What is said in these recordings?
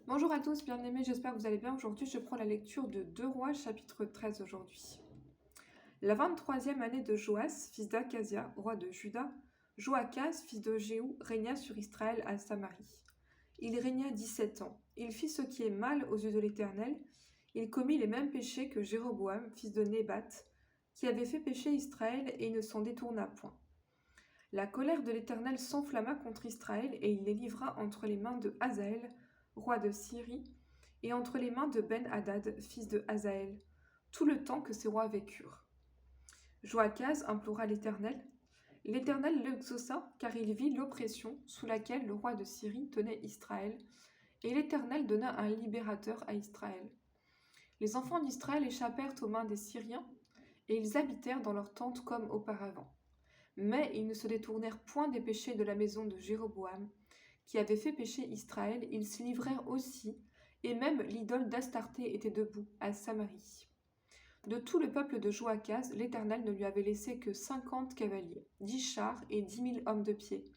Bonjour à tous, bien-aimés, j'espère que vous allez bien. Aujourd'hui, je prends la lecture de 2 Rois, chapitre 13 aujourd'hui. La 23e année de Joas, fils d'Akazia, roi de Juda, Joachaz, fils de Jéhou, régna sur Israël à Samarie. Il régna 17 ans. Il fit ce qui est mal aux yeux de l'Éternel. Il commit les mêmes péchés que Jéroboam, fils de Nébat, qui avait fait pécher Israël et il ne s'en détourna point. La colère de l'Éternel s'enflamma contre Israël et il les livra entre les mains de Hazaël, roi de Syrie, et entre les mains de Ben-Hadad, fils de Hazaël, tout le temps que ces rois vécurent. Joachaz implora l'Éternel. L'Éternel l'exauça, car il vit l'oppression sous laquelle le roi de Syrie tenait Israël, et l'Éternel donna un libérateur à Israël. Les enfants d'Israël échappèrent aux mains des Syriens, et ils habitèrent dans leurs tentes comme auparavant. Mais ils ne se détournèrent point des péchés de la maison de Jéroboam, qui avait fait pécher Israël, ils s'y livrèrent aussi, et même l'idole d'Astarté était debout à Samarie. De tout le peuple de Joachaz, l'Éternel ne lui avait laissé que 50 cavaliers, 10 chars et 10 000 hommes de pied,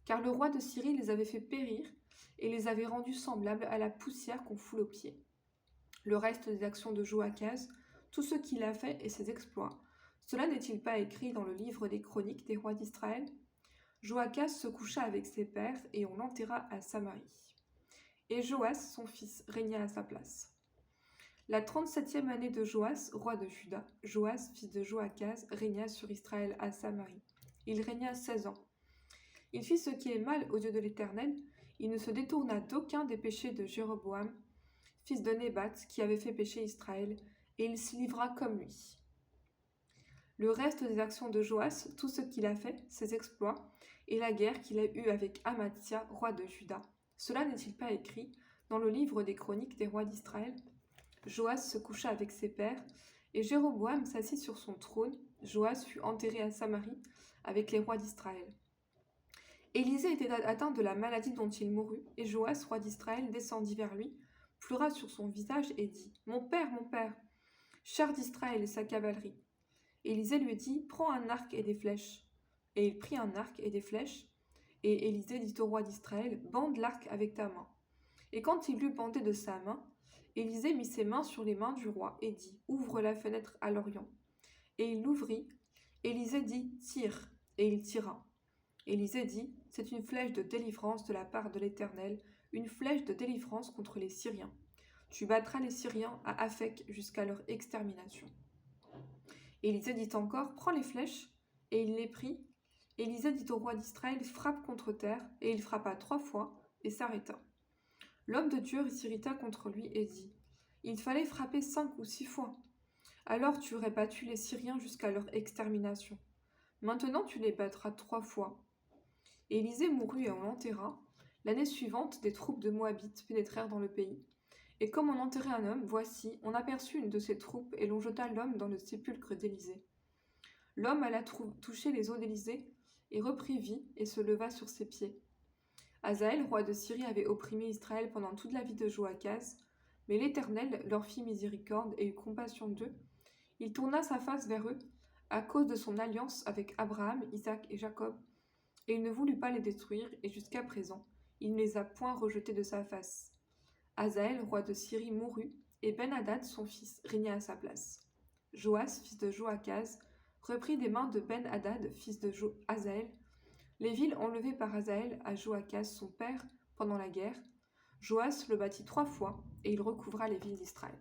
car le roi de Syrie les avait fait périr et les avait rendus semblables à la poussière qu'on foule aux pieds. Le reste des actions de Joachaz, tout ce qu'il a fait et ses exploits, cela n'est-il pas écrit dans le livre des chroniques des rois d'Israël? Joachaz se coucha avec ses pères et on l'enterra à Samarie. Et Joas, son fils, régna à sa place. La 37e année de Joas, roi de Juda, Joas, fils de Joachaz, régna sur Israël à Samarie. Il régna 16 ans. Il fit ce qui est mal aux yeux de l'Éternel. Il ne se détourna d'aucun des péchés de Jéroboam, fils de Nébat, qui avait fait pécher Israël, et il s'y livra comme lui. Le reste des actions de Joas, tout ce qu'il a fait, ses exploits, et la guerre qu'il a eue avec Amathia, roi de Juda, cela n'est-il pas écrit dans le livre des chroniques des rois d'Israël? Joas se coucha avec ses pères, et Jéroboam s'assit sur son trône. Joas fut enterré à Samarie avec les rois d'Israël. Élisée était atteint de la maladie dont il mourut, et Joas, roi d'Israël, descendit vers lui, pleura sur son visage et dit : mon père, char d'Israël et sa cavalerie. Élisée lui dit : prends un arc et des flèches. Et il prit un arc et des flèches. Et Élisée dit au roi d'Israël : bande l'arc avec ta main. Et quand il l'eut bandé de sa main, Élisée mit ses mains sur les mains du roi et dit : ouvre la fenêtre à l'orient. Et il l'ouvrit. Élisée dit : tire. Et il tira. Élisée dit : c'est une flèche de délivrance de la part de l'Éternel, une flèche de délivrance contre les Syriens. Tu battras les Syriens à Aphek jusqu'à leur extermination. Élisée dit encore : prends les flèches. Et il les prit. Élisée dit au roi d'Israël : frappe contre terre. Et il frappa 3 fois et s'arrêta. L'homme de Dieu s'irrita contre lui et dit : il fallait frapper 5 ou 6 fois. Alors tu aurais battu les Syriens jusqu'à leur extermination. Maintenant tu les battras 3 fois. Élisée mourut et on l'enterra. L'année suivante, des troupes de Moabites pénétrèrent dans le pays. Et comme on enterrait un homme, voici, on aperçut une de ces troupes et l'on jeta l'homme dans le sépulcre d'Élisée. L'homme alla toucher les os d'Élisée et reprit vie et se leva sur ses pieds. Hazaël, roi de Syrie, avait opprimé Israël pendant toute la vie de Joachaz, mais l'Éternel leur fit miséricorde et eut compassion d'eux. Il tourna sa face vers eux à cause de son alliance avec Abraham, Isaac et Jacob, et il ne voulut pas les détruire, et jusqu'à présent, il ne les a point rejetés de sa face. Hazaël, roi de Syrie, mourut, et Ben-Hadad, son fils, régna à sa place. Joas, fils de Joachaz, reprit des mains de Ben-Hadad, fils de Hazaël, les villes enlevées par Hazaël à Joachaz, son père, pendant la guerre. Joas le bâtit 3 fois, et il recouvra les villes d'Israël.